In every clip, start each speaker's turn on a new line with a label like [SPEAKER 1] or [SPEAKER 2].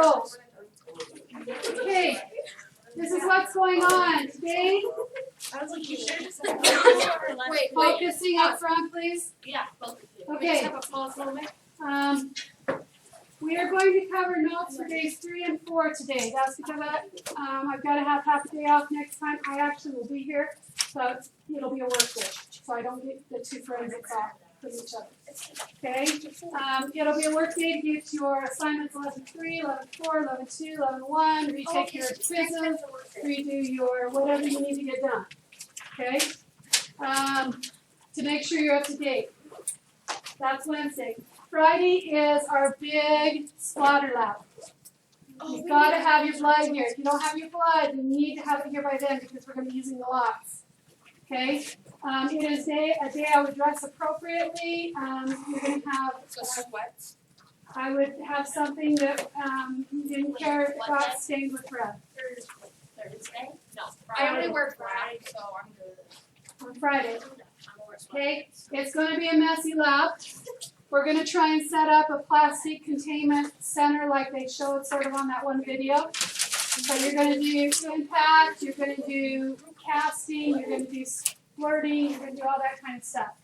[SPEAKER 1] roll. Okay, this is what's going on today.
[SPEAKER 2] I was like, you should just
[SPEAKER 1] Wait, focusing up front, please.
[SPEAKER 2] Yeah, both of you.
[SPEAKER 1] Okay.
[SPEAKER 2] Have a pause moment.
[SPEAKER 1] We are going to cover notes for days 3 and 4 today. That's because I've got to have half a day off next time. I actually will be here, but it'll be a work day, so I don't get the two forensics off from each other. Okay? It'll be a work day to get your assignments 11.3, 11.4, 11.2, 11.1, retake your quizzes, redo your whatever you need to get done. Okay? To make sure you're up to date. That's Wednesday. Friday is our big splatter lab. You've got to have your blood here. If you don't have your blood, you need to have it here by then because we're going to be using the lots. Okay? It is a day I would dress appropriately. You're going to have
[SPEAKER 2] sweats.
[SPEAKER 1] I would have something that you didn't care if it got stained with red.
[SPEAKER 2] Thursday? No. Friday. I only wear black, so I'm good.
[SPEAKER 1] On Friday. Okay? It's going to be a messy lab. We're going to try and set up a plastic containment center like they showed sort of on that one video. So you're going to do impact, you're going to do casting, you're going to do squirting, you're going to do all that kind of stuff.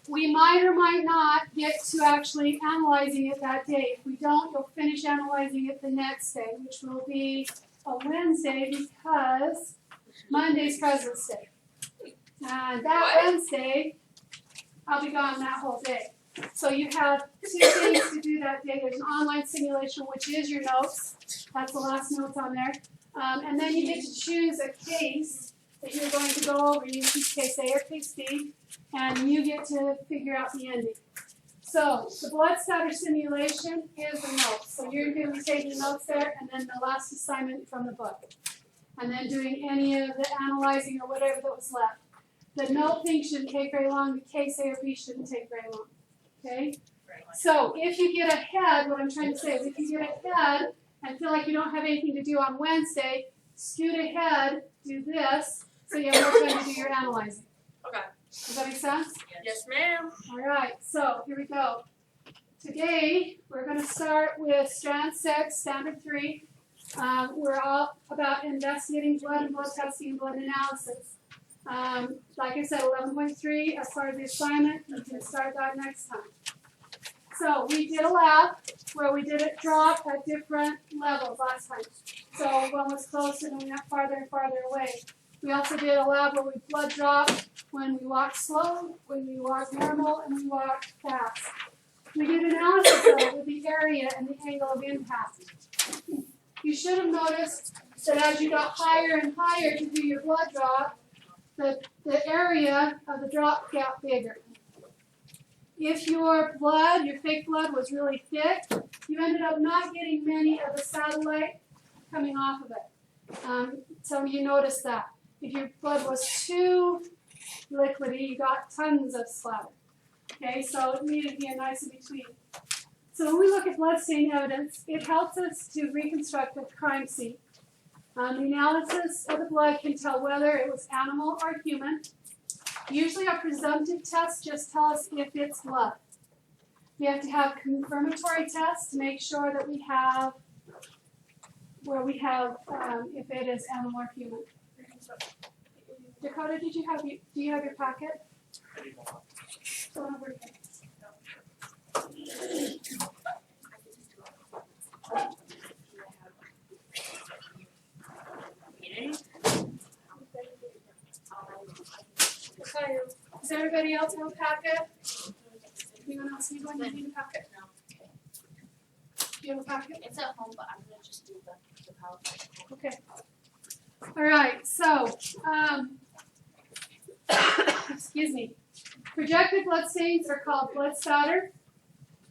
[SPEAKER 1] We might or might not get to actually analyzing it that day. If we don't, you'll finish analyzing it the next day, which will be a Wednesday because Monday's President's Day. And that Wednesday, I'll be gone that whole day. So you have 2 things to do that day. There's an online simulation, which is your notes. That's the last notes on there. And then you get to choose a case that you're going to go over. You choose case A or case B, and you get to figure out the ending. So the blood spatter simulation is the notes. So you're going to be taking notes there, and then the last assignment from the book. And then doing any of the analyzing or whatever that was left. The note thing shouldn't take very long. The case A or B shouldn't take very long. Okay? So if you get ahead, what I'm trying to say is if you get ahead and feel like you don't have anything to do on Wednesday, scoot ahead, do this, so you have more time to do your analyzing.
[SPEAKER 2] Okay.
[SPEAKER 1] Does that make sense?
[SPEAKER 2] Yes, ma'am.
[SPEAKER 1] All right, so here we go. Today, we're going to start with strand 6, standard 3. We're all about investigating blood and blood testing and blood analysis. Like I said, 11.3 as far as the assignment, you can start that next time. So we did a lab where we did it drop at different levels last time. So one was close and then we went farther and farther away. We also did a lab where we blood dropped when we walked slow, when we walked normal, and we walked fast. We did analysis of it with the area and the angle of impact. You should have noticed that as you got higher and higher to do your blood drop, the area of the drop got bigger. If your blood, your fake blood, was really thick, you ended up not getting many of the satellite coming off of it. So you noticed that. If your blood was too liquidy, you got tons of splatter. Okay, so it needed to be a nice in between. So when we look at bloodstain evidence, it helps us to reconstruct a crime scene. The analysis of the blood can tell whether it was animal or human. Usually a presumptive test just tells us if it's blood. We have to have confirmatory tests to make sure that we have where we have if it is animal or human. Dakota, do you have your packet? Go over here. Does everybody else have a packet? Anyone else need one? You need a packet?
[SPEAKER 2] No.
[SPEAKER 1] Do you have a packet?
[SPEAKER 2] It's at home, but I'm going to just do the PowerPoint.
[SPEAKER 1] Okay. All right, so, excuse me. Projected blood stains are called blood spatter,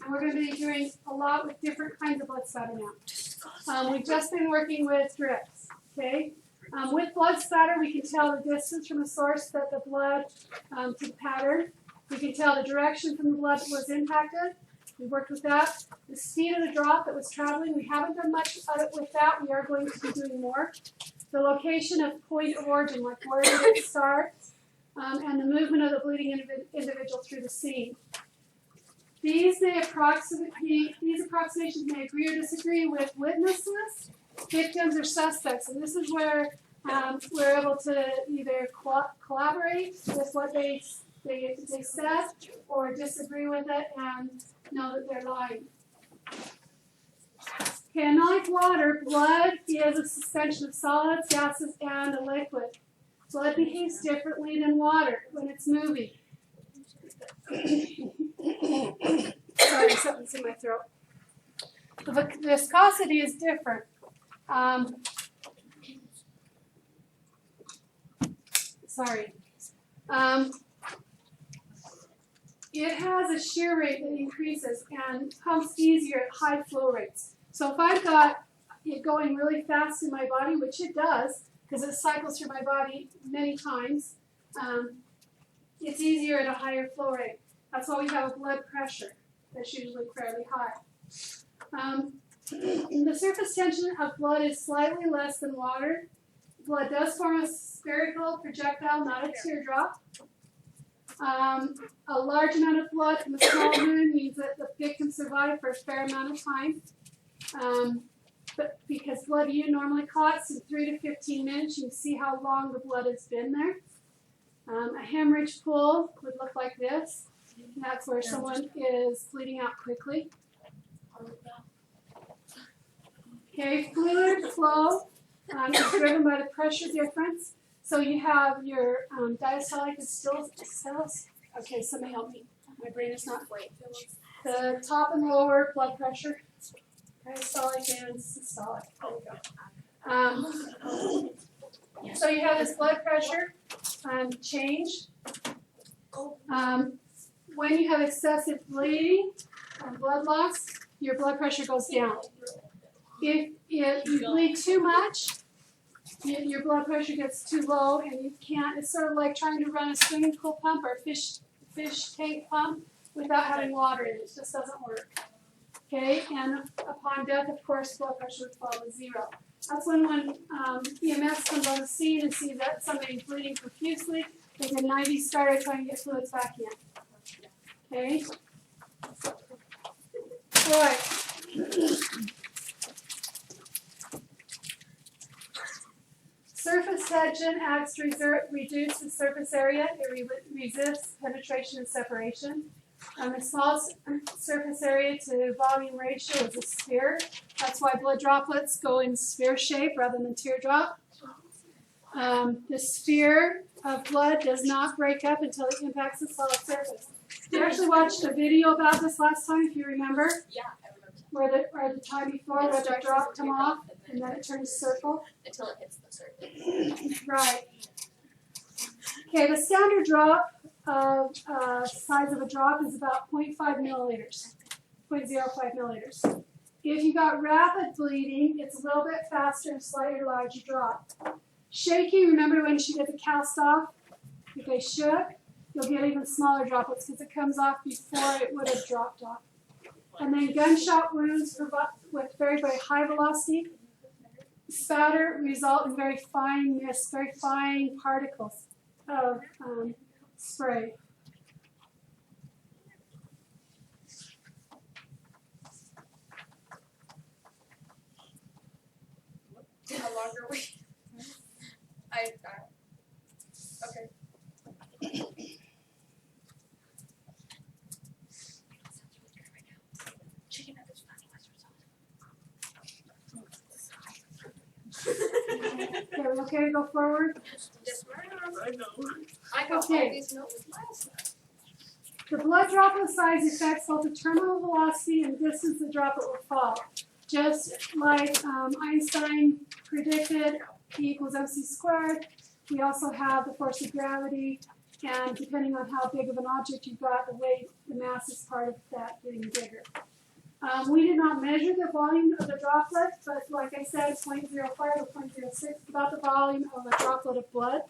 [SPEAKER 1] and we're going to be doing a lot with different kinds of blood spatter now. We've just been working with drips, okay? With blood spatter, we can tell the distance from the source that the blood to the pattern. We can tell the direction from the blood that was impacted. We worked with that. The speed of the drop that was traveling, we haven't done much of it with that. We are going to be doing more. The location of point of origin, like where did it start, and the movement of the bleeding individual through the scene. These approximations may agree or disagree with witnesses, victims, or suspects. And this is where we're able to either collaborate with what they said or disagree with it and know that they're lying. Okay, unlike water, blood is a suspension of solids, gases, and a liquid. Blood behaves differently than water when it's moving. Sorry, something's in my throat. The viscosity is different. It has a shear rate that increases and pumps easier at high flow rates. So if I've got it going really fast in my body, which it does, because it cycles through my body many times, it's easier at a higher flow rate. That's why we have a blood pressure that's usually fairly high. The surface tension of blood is slightly less than water. Blood does form a spherical projectile, not a teardrop. A large amount of blood from a small wound means that the victim survived for a fair amount of time. But because blood normally clots in 3 to 15 minutes, you can see how long the blood has been there. A hemorrhage pool would look like this. And that's where someone is bleeding out quickly. Okay, fluid flow is driven by the pressure difference. So you have your diastolic and systolic. Okay, somebody help me. My brain is not great. The top and lower blood pressure. Diastolic and systolic. There we go. So you have this blood pressure change. When you have excessive bleeding and blood loss, your blood pressure goes down. If you bleed too much, your blood pressure gets too low and you can't. It's sort of like trying to run a swimming pool pump or a fish tank pump without having water in it. It just doesn't work. Okay, and upon death, of course, blood pressure would fall to 0. That's when EMS comes on the scene and sees that somebody's bleeding profusely, they can 90 starter trying to get fluids back in. Okay? All right. Surface tension acts to reduce the surface area. It resists penetration and separation. The smallest surface area to volume ratio is a sphere. That's why blood droplets go in sphere shape rather than teardrop. The sphere of blood does not break up until it impacts the solid surface. We actually watched a video about this last time, if you remember.
[SPEAKER 2] Yeah, I remember.
[SPEAKER 1] Or the time before, where the drop come off and then it turns circle.
[SPEAKER 2] Until it hits the surface.
[SPEAKER 1] Right. Okay, the standard drop of size of a drop is about 0.5 milliliters, 0.05 milliliters. If you got rapid bleeding, it's a little bit faster and slightly larger drop. Shaking, remember when she did the cast off? If they shook, you'll get even smaller droplets because it comes off before it would have dropped off. And then gunshot wounds with very, very high velocity. Spatter result in very fine mist, very fine particles of spray.
[SPEAKER 2] How long are we? Okay. Chicken nuggets,
[SPEAKER 1] Okay, we okay to go forward?
[SPEAKER 2] Yes, ma'am.
[SPEAKER 3] I know.
[SPEAKER 2] I got
[SPEAKER 1] Okay.
[SPEAKER 2] all these notes last night.
[SPEAKER 1] The blood droplet size affects both the terminal velocity and distance the droplet will fall. Just like Einstein predicted, E equals mc squared, we also have the force of gravity, and depending on how big of an object you've got, the weight, the mass is part of that getting bigger. We did not measure the volume of the droplet, but like I said, 0.05 or 0.06 is about the volume of a droplet of blood.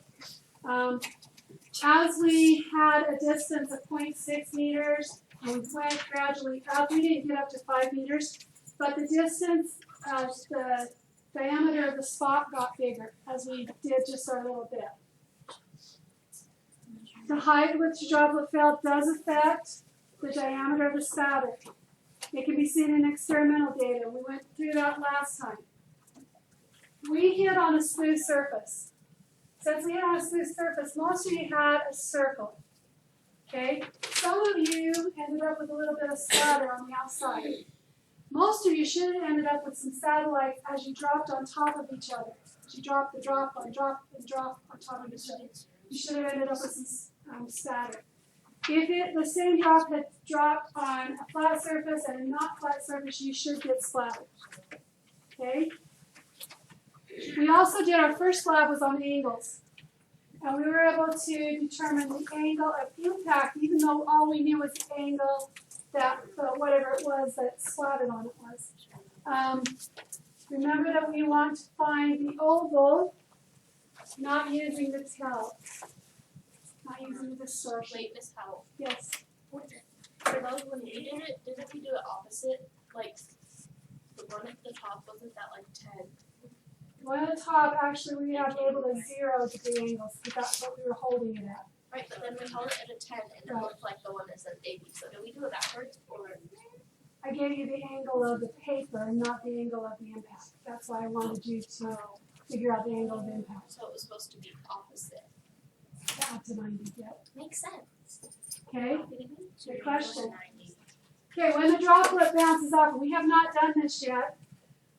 [SPEAKER 1] As we had a distance of 0.6 meters, and we went gradually up, we didn't get up to 5 meters, but the distance, the diameter of the spot got bigger as we did just our little bit. The height at which the droplet fell does affect the diameter of the spatter. It can be seen in experimental data. We went through that last time. We hit on a smooth surface. Since we hit on a smooth surface, most of you had a circle. Okay? Some of you ended up with a little bit of splatter on the outside. Most of you should have ended up with some satellites as you dropped on top of each other. As you dropped the drop on top of each other. You should have ended up with some spatter. If the same drop had dropped on a flat surface and a not flat surface, you should get splatter. Okay? We also did, our first lab was on angles. And we were able to determine the angle of impact, even though all we knew was the angle that, whatever it was that splattered on it was. Remember that we want to find the oval, not using the towel. Not using the distortion.
[SPEAKER 2] Wait, Miss Howell.
[SPEAKER 1] Yes.
[SPEAKER 2] For those when we did it, didn't we do it opposite? Like the one at the top wasn't that like 10?
[SPEAKER 1] One at the top, actually, we have labeled as 0 degree angles because that's what we were holding it at.
[SPEAKER 2] Right, but then we held it at a 10 and it looked like the one that said 80. So did we do it backwards or?
[SPEAKER 1] I gave you the angle of the paper and not the angle of the impact. That's why I wanted you to figure out the angle of impact.
[SPEAKER 2] So it was supposed to be opposite.
[SPEAKER 1] Out to 90, yeah.
[SPEAKER 2] Makes sense.
[SPEAKER 1] Okay, good question. Okay, when the droplet bounces off, we have not done this yet,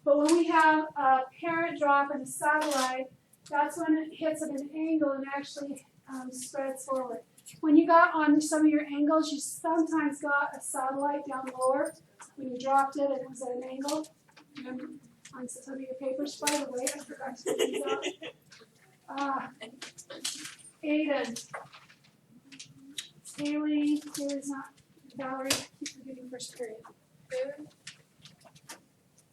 [SPEAKER 1] but when we have a parent drop and a satellite, that's when it hits at an angle and actually spreads forward. When you got on some of your angles, you sometimes got a satellite down lower when you dropped it and it was at an angle. Remember on some of your papers, by the way, I forgot to put these up. Aiden. Haley's not, Valerie, keep forgetting first period.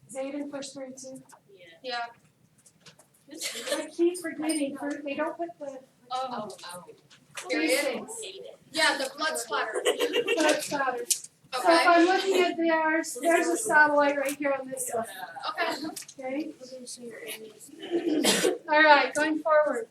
[SPEAKER 1] Is Aiden first period too?
[SPEAKER 2] Yeah.
[SPEAKER 1] I keep forgetting, they don't put the these things.
[SPEAKER 2] Yeah, the blood splatter.
[SPEAKER 1] Blood splatters.
[SPEAKER 2] Okay.
[SPEAKER 1] So if I'm looking at theirs, there's a satellite right here on this one.
[SPEAKER 2] Okay.
[SPEAKER 1] Okay? Alright, going forward.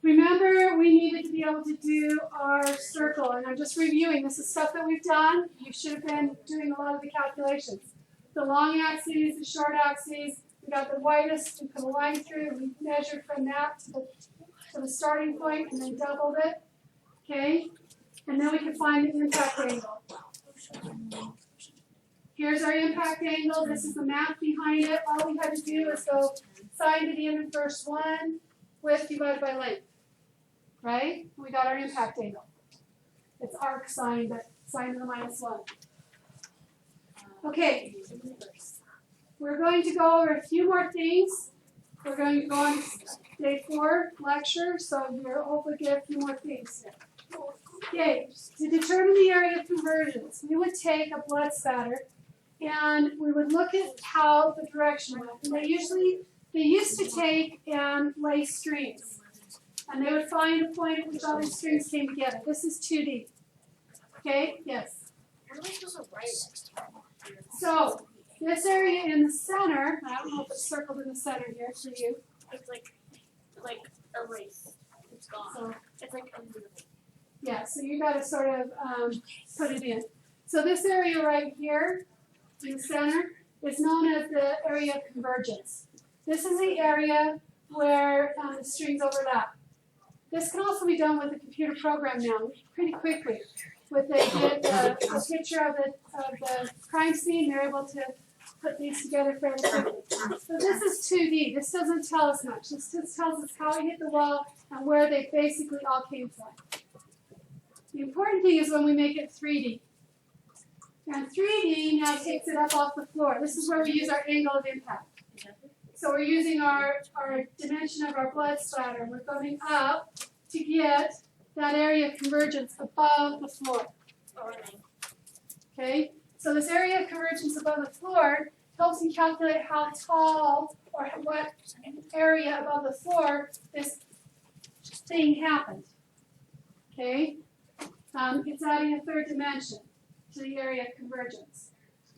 [SPEAKER 1] Remember, we needed to be able to do our circle, and I'm just reviewing. This is stuff that we've done. You should have been doing a lot of the calculations. The long axes, the short axes, we got the widest, we put a line through, we measured from that to the starting point, and then doubled it. Okay? And then we can find the impact angle. Here's our impact angle. This is the math behind it. All we had to do is go sine to the inverse 1, width divided by length. Right? We got our impact angle. It's arc sine, but sine to the -1. Okay. We're going to go over a few more things. We're going to go on day 4 lecture, so you'll hopefully get a few more things. Okay, to determine the area of convergence, we would take a blood spatter and we would look at how the direction went. And they used to take and lay strings. And they would find a point at which all these strings came together. This is 2D. Okay? Yes?
[SPEAKER 2] What am I supposed to write?
[SPEAKER 1] So, this area in the center, I don't know if it's circled in the center here for you.
[SPEAKER 2] It's like erase. It's gone.
[SPEAKER 1] So,
[SPEAKER 2] It's like invisible.
[SPEAKER 1] yeah, so you got to sort of put it in. So this area right here in the center is known as the area of convergence. This is the area where the strings overlap. This can also be done with a computer program now, pretty quickly. With a picture of the crime scene, they're able to put these together fairly quickly. So this is 2D. This doesn't tell us much. This just tells us how it hit the wall and where they basically all came from. The important thing is when we make it 3D. And 3D now takes it up off the floor. This is where we use our angle of impact. So we're using our dimension of our blood splatter. We're going up to get that area of convergence above the floor. Okay? So this area of convergence above the floor helps you calculate how tall or what area above the floor this thing happened. Okay? It's adding a third dimension to the area of convergence.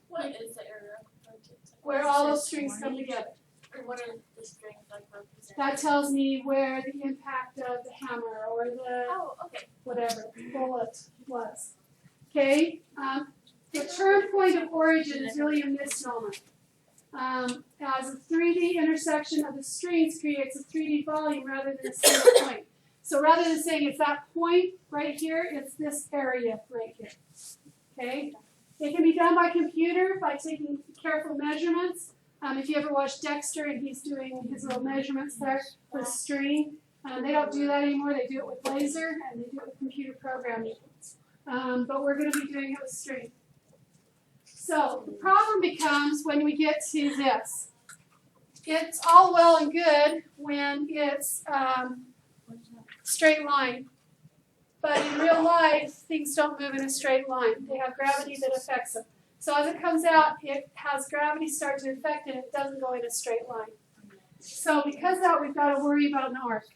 [SPEAKER 2] What is the area of convergence?
[SPEAKER 1] Where all those strings come together.
[SPEAKER 2] Or what are the strings like representing?
[SPEAKER 1] That tells me where the impact of the hammer or the
[SPEAKER 2] Oh, okay.
[SPEAKER 1] whatever bullet was. Okay? The term point of origin is really a misnomer. As a 3D intersection of the strings creates a 3D volume rather than a single point. So rather than saying it's that point right here, it's this area right here. Okay? It can be done by computer by taking careful measurements. If you ever watch Dexter and he's doing his little measurements there with string, they don't do that anymore. They do it with laser and they do it with computer programming. But we're going to be doing it with string. So the problem becomes when we get to this. It's all well and good when it's straight line. But in real life, things don't move in a straight line. They have gravity that affects them. So as it comes out, it has gravity start to affect it. It doesn't go in a straight line. So because of that, we've got to worry about an arc.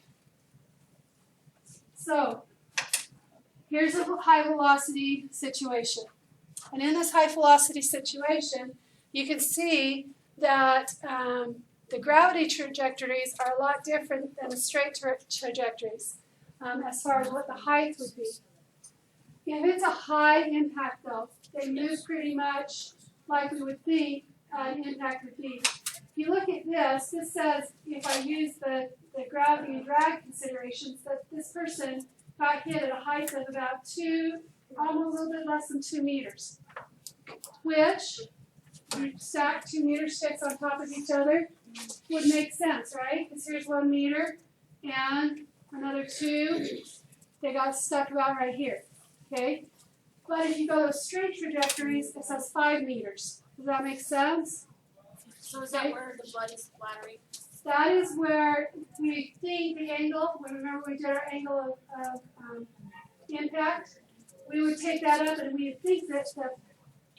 [SPEAKER 1] So here's a high velocity situation. And in this high velocity situation, you can see that the gravity trajectories are a lot different than the straight trajectories as far as what the height would be. If it's a high impact, though, they move pretty much like we would think an impact would be. If you look at this, this says, if I use the gravity and drag considerations, that this person got hit at a height of about almost a little bit less than 2 meters, which, you stack 2 meter sticks on top of each other, would make sense, right? Because here's 1 meter and another 2. They got stuck about right here, okay? But if you go to straight trajectories, it says 5 meters. Does that make sense?
[SPEAKER 2] So is that where the blood is splattering?
[SPEAKER 1] That is where we think the angle, remember we did our angle of impact, we would take that up and we would think that the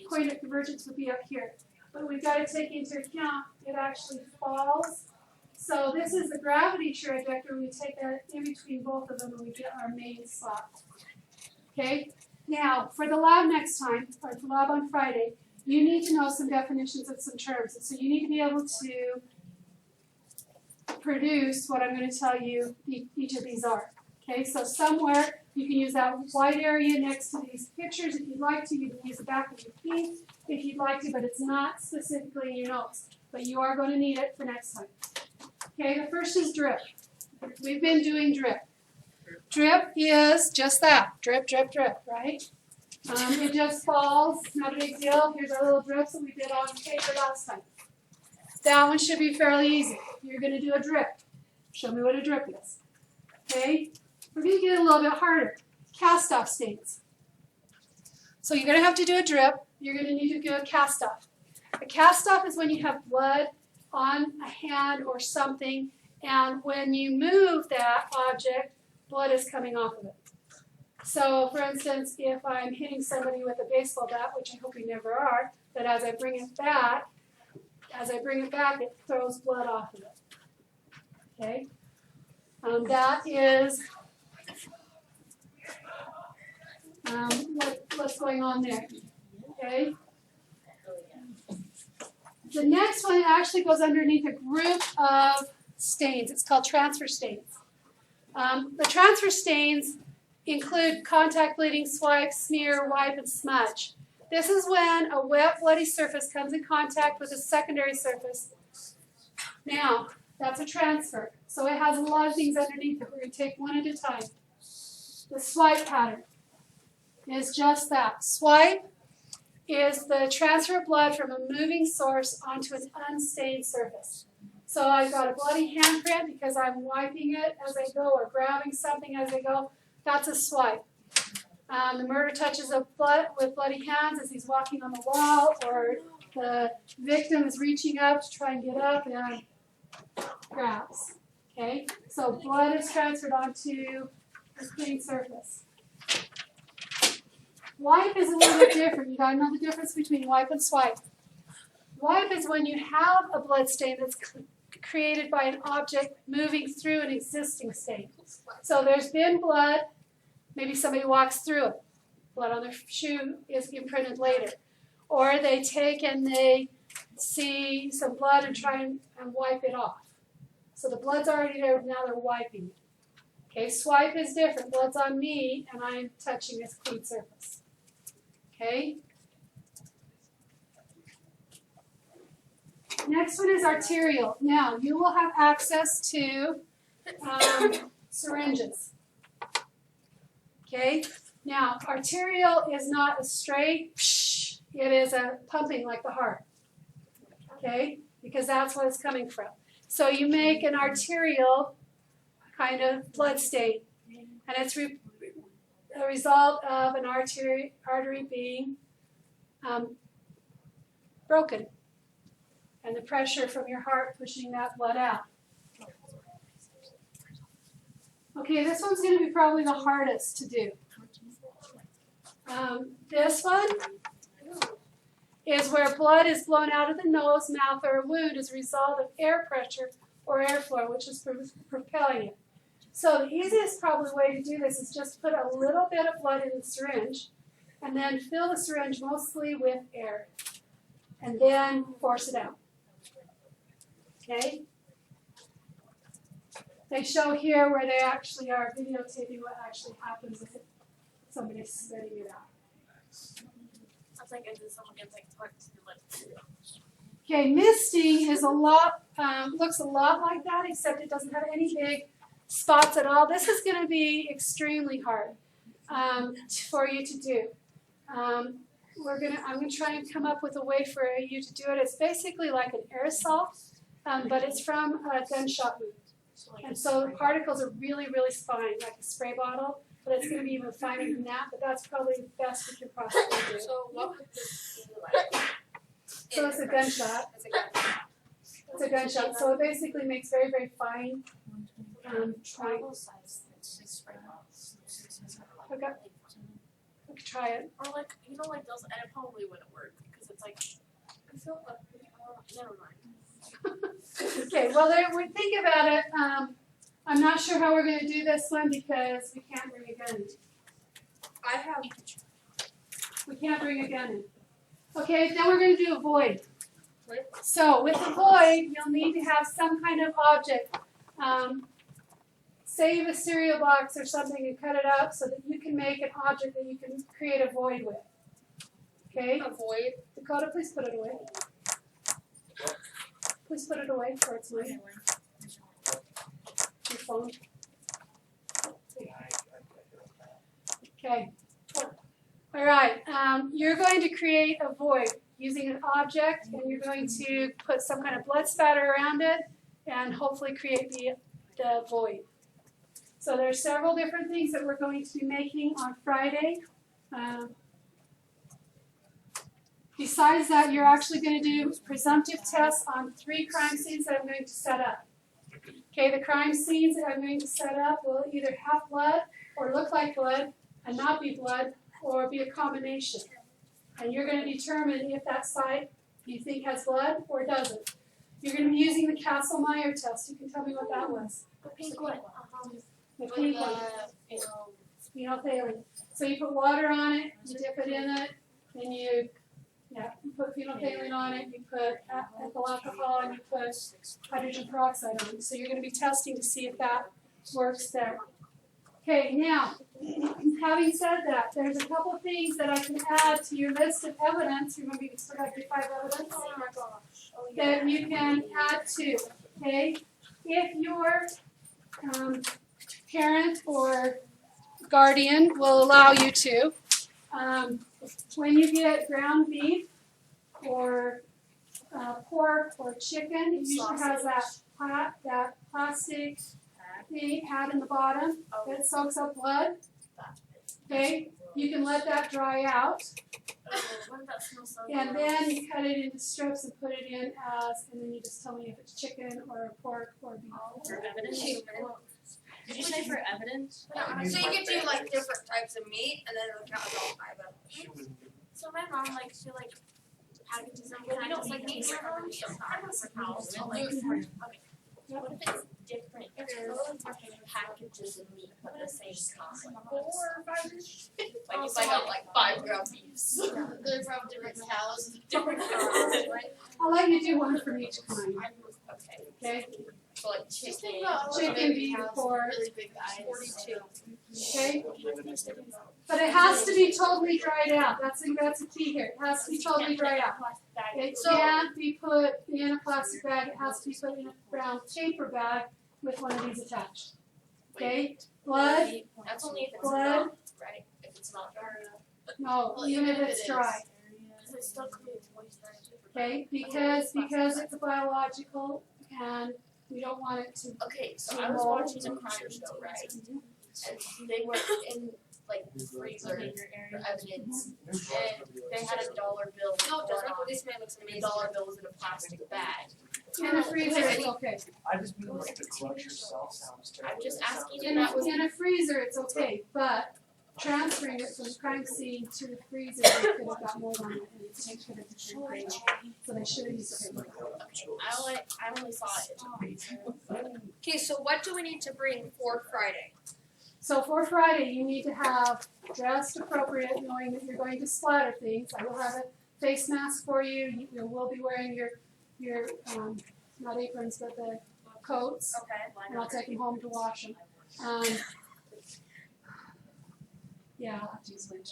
[SPEAKER 1] point of convergence would be up here. But we've got to take into account it actually falls. So this is the gravity trajectory. We take that in between both of them and we get our main spot. Okay? Now, for the lab next time, or the lab on Friday, you need to know some definitions of some terms. So you need to be able to produce what I'm going to tell you each of these are. Okay, so somewhere you can use that white area next to these pictures if you'd like to. You can use the back of your piece if you'd like to, but it's not specifically in your notes. But you are going to need it for next time. Okay, the first is drip. We've been doing drip. Drip is just that, drip, drip, drip, right? It just falls, not a big deal. Here's our little drips that we did on paper last time. That one should be fairly easy. You're going to do a drip. Show me what a drip is. Okay? We're going to get a little bit harder. Cast-off stains. So you're going to have to do a drip. You're going to need to do a cast-off. A cast-off is when you have blood on a hand or something, and when you move that object, blood is coming off of it. So, for instance, if I'm hitting somebody with a baseball bat, which I hope we never are, but as I bring it back, it throws blood off of it. Okay? That is what's going on there. Okay? The next one actually goes underneath a group of stains. It's called transfer stains. The transfer stains include contact bleeding, swipe, smear, wipe, and smudge. This is when a wet, bloody surface comes in contact with a secondary surface. Now, that's a transfer. So it has a lot of things underneath it. We're going to take one at a time. The swipe pattern is just that. Swipe is the transfer of blood from a moving source onto an unstained surface. So I've got a bloody handprint because I'm wiping it as I go or grabbing something as I go. That's a swipe. The murderer touches a blood with bloody hands as he's walking on the wall, or the victim is reaching up to try and get up and grabs. Okay? So blood is transferred onto a clean surface. Wipe is a little bit different. You got to know the difference between wipe and swipe. Wipe is when you have a blood stain that's created by an object moving through an existing stain. So there's been blood, maybe somebody walks through it. Blood on their shoe is imprinted later. Or they take and they see some blood and try and wipe it off. So the blood's already there, now they're wiping it. Okay, swipe is different. Blood's on me, and I'm touching this clean surface. Okay? Next one is arterial. Now, you will have access to syringes. Okay? Now, arterial is not a straight, it is a pumping like the heart. Okay? Because that's what it's coming from. So you make an arterial kind of blood stain. And it's a result of an artery being broken. And the pressure from your heart pushing that blood out. Okay, this one's going to be probably the hardest to do. This one is where blood is blown out of the nose, mouth, or a wound as a result of air pressure or airflow, which is propelling it. So the easiest probably way to do this is just put a little bit of blood in the syringe and then fill the syringe mostly with air and then force it out. Okay? They show here where they actually are videotaping what actually happens if somebody's spitting it out.
[SPEAKER 2] That's like if someone gets like tucked to your lips.
[SPEAKER 1] Okay, misting is looks a lot like that, except it doesn't have any big spots at all. This is going to be extremely hard for you to do. I'm going to try and come up with a way for you to do it. It's basically like an aerosol, but it's from a gunshot wound. And so the particles are really, really fine, like a spray bottle, but it's going to be even finer than that, but that's probably the best we can possibly do.
[SPEAKER 2] So what would this be like?
[SPEAKER 1] So it's a gunshot. It's a gunshot. So it basically makes very, very fine.
[SPEAKER 2] Travel size spray bottles.
[SPEAKER 1] Okay. Try it.
[SPEAKER 2] Or like like those, and it probably wouldn't work because it's like I feel like never mind.
[SPEAKER 1] Okay, well, think about it. I'm not sure how we're going to do this one because we can't bring a gun in. We can't bring a gun in. Okay, then we're going to do a void. So with the void, you'll need to have some kind of object. Save a cereal box or something and cut it up so that you can make an object that you can create a void with. Okay?
[SPEAKER 2] A void.
[SPEAKER 1] Dakota, please put it away. Please put it away before it's mine. Your phone. Okay. All right. You're going to create a void using an object, and you're going to put some kind of blood spatter around it and hopefully create the void. So there are several different things that we're going to be making on Friday. Besides that, you're actually going to do presumptive tests on 3 crime scenes that I'm going to set up. Okay, the crime scenes that I'm going to set up will either have blood or look like blood and not be blood or be a combination. And you're going to determine if that site you think has blood or doesn't. You're going to be using the Kastle-Meyer test. You can tell me what that was.
[SPEAKER 2] The pink one.
[SPEAKER 1] The pink one. Phenolphthalein. So you put water on it, you dip it in it, then you put phenolphthalein on it, you put ethyl alcohol, and you put hydrogen peroxide on it. So you're going to be testing to see if that works there. Okay, now, having said that, there's a couple of things that I can add to your list of evidence. Remember, you forgot your 5 evidence?
[SPEAKER 2] Oh my gosh. Oh,
[SPEAKER 1] yeah. That you can add to. Okay? If your parent or guardian will allow you to, when you get ground beef or pork or chicken, it usually has that plastic pad in the bottom that soaks up blood. Okay, you can let that dry out, and then you cut it into strips and put it in and then you just tell me if it's chicken or pork or beef.
[SPEAKER 3] For evidence? Did you say for evidence?
[SPEAKER 4] So you could do like different types of meat, and then it'll count as all 5 of them.
[SPEAKER 2] So my mom likes to packages them. We don't like meat for everybody. Sometimes for cows. Okay. What if it's different? It's totally different packages of meat, but the same kind.
[SPEAKER 4] 4 or 5 ish.
[SPEAKER 2] Like
[SPEAKER 4] you find out like 5 ground beefs.
[SPEAKER 2] They're from different cows.
[SPEAKER 4] Different cows, right?
[SPEAKER 1] I'll let you do one from each kind.
[SPEAKER 2] Okay.
[SPEAKER 1] Okay?
[SPEAKER 4] So like chicken.
[SPEAKER 1] Chicken, beef, pork,
[SPEAKER 3] Really big eyes.
[SPEAKER 4] 42.
[SPEAKER 1] okay? But it has to be totally dried out. That's the key here. It has to be totally dried out. It can't be put in a plastic bag. It has to be put in a brown paper bag with one of these attached. Okay? Blood,
[SPEAKER 2] That's only if it's
[SPEAKER 1] blood,
[SPEAKER 2] not, right? If it's not dry enough.
[SPEAKER 1] no, even if it's dry.
[SPEAKER 2] Because it still creates moisture.
[SPEAKER 1] Okay? Because it's a biological and we don't want it to.
[SPEAKER 2] Okay, so I was watching a crime show, right? And they were in like the freezer for evidence, and they had a dollar bill.
[SPEAKER 4] No, it doesn't.
[SPEAKER 2] on
[SPEAKER 4] This man looks
[SPEAKER 2] it. The
[SPEAKER 4] amazing.
[SPEAKER 2] dollar bill was in a plastic bag.
[SPEAKER 1] In a freezer, it's okay.
[SPEAKER 5] I just mean like the clutch yourself sounds terrible.
[SPEAKER 2] I'm just asking if
[SPEAKER 1] In
[SPEAKER 2] that was.
[SPEAKER 1] a freezer, it's okay, but transferring it from the crime scene to the freezer, it could have got mold on it and it's could have deteriorated. So they should have used paper.
[SPEAKER 2] I only saw it in the freezer.
[SPEAKER 4] Okay, so what do we need to bring for Friday?
[SPEAKER 1] So for Friday, you need to have dressed appropriate, knowing that you're going to splatter things. I will have a face mask for you. You will be wearing your not aprons, but the coats.
[SPEAKER 4] Okay.
[SPEAKER 1] And I'll take them home to wash them. Yeah, I'll have to use winch.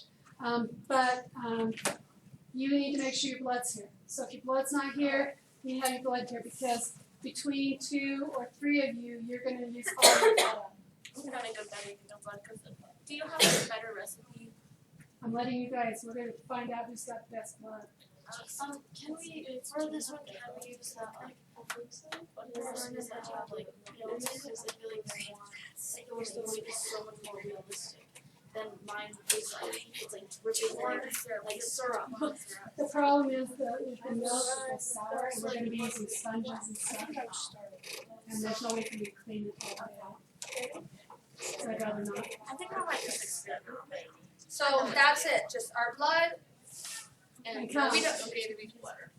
[SPEAKER 1] You need to make sure your blood's here. So if your blood's not here, you need to have your blood here because between 2 or 3 of you, you're going to use all your blood.
[SPEAKER 2] I'm gonna go better if you don't blood. Do you have a better recipe?
[SPEAKER 1] I'm letting you guys, we're going to find out who's got the best blood.
[SPEAKER 3] Can we, for this one, can we use that, like, does that have, like, notes, because I feel like yours the weight is so much more realistic than mine is like, it's like dripping like syrup.
[SPEAKER 1] The problem is that if the milk is sour, we're going to be using sponges and stuff. And there's no way for you to clean it all out. So I'd rather not.
[SPEAKER 2] I think I might just accept it.
[SPEAKER 4] So that's it. Just our blood
[SPEAKER 1] And
[SPEAKER 4] we
[SPEAKER 1] cup.
[SPEAKER 4] don't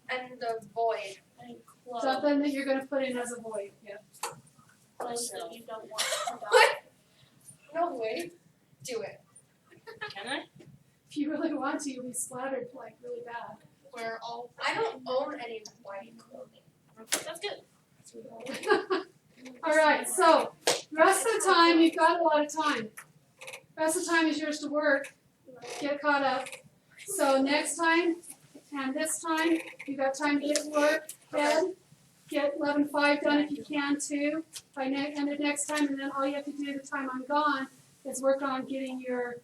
[SPEAKER 4] and the void.
[SPEAKER 2] And clove.
[SPEAKER 1] Something that you're going to put in as a void. Yeah.
[SPEAKER 2] Place that you don't want to die.
[SPEAKER 4] What? No way. Do it.
[SPEAKER 3] Can I?
[SPEAKER 1] If you really want to, you'll be splattered like really bad.
[SPEAKER 2] We're all.
[SPEAKER 4] I don't own any white clothing.
[SPEAKER 2] That's good.
[SPEAKER 1] All right, so the rest of the time, you've got a lot of time. The rest of the time is yours to work, get caught up. So next time and this time, you've got time to get work, get 11.5 done if you can too, by end of next time, and then all you have to do the time I'm gone is work on getting your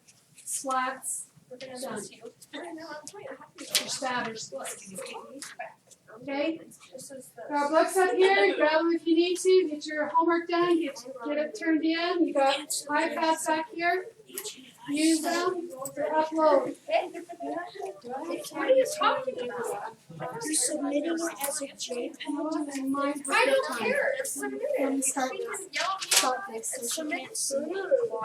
[SPEAKER 1] slats done, your spatters. Okay? There are books up here, grab them if you need to, get your homework done, get it turned in. You got iPads back here, use them to upload.
[SPEAKER 4] What are you talking about?
[SPEAKER 6] You're submitting it as a JPEG?
[SPEAKER 4] I don't care. Just submit
[SPEAKER 1] Let me
[SPEAKER 4] it.
[SPEAKER 1] start
[SPEAKER 4] She
[SPEAKER 1] this.
[SPEAKER 4] can yell at me
[SPEAKER 1] Start
[SPEAKER 4] all
[SPEAKER 1] this.
[SPEAKER 4] and submit it.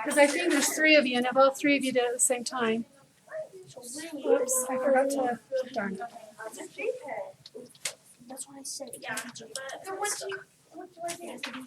[SPEAKER 1] Because I think there's 3 of you, and if all 3 of you did it at the same time. Whoops, I forgot to, darn it.
[SPEAKER 4] It's a JPEG.
[SPEAKER 6] That's what I said.
[SPEAKER 2] Yeah, but
[SPEAKER 4] Then what do I do?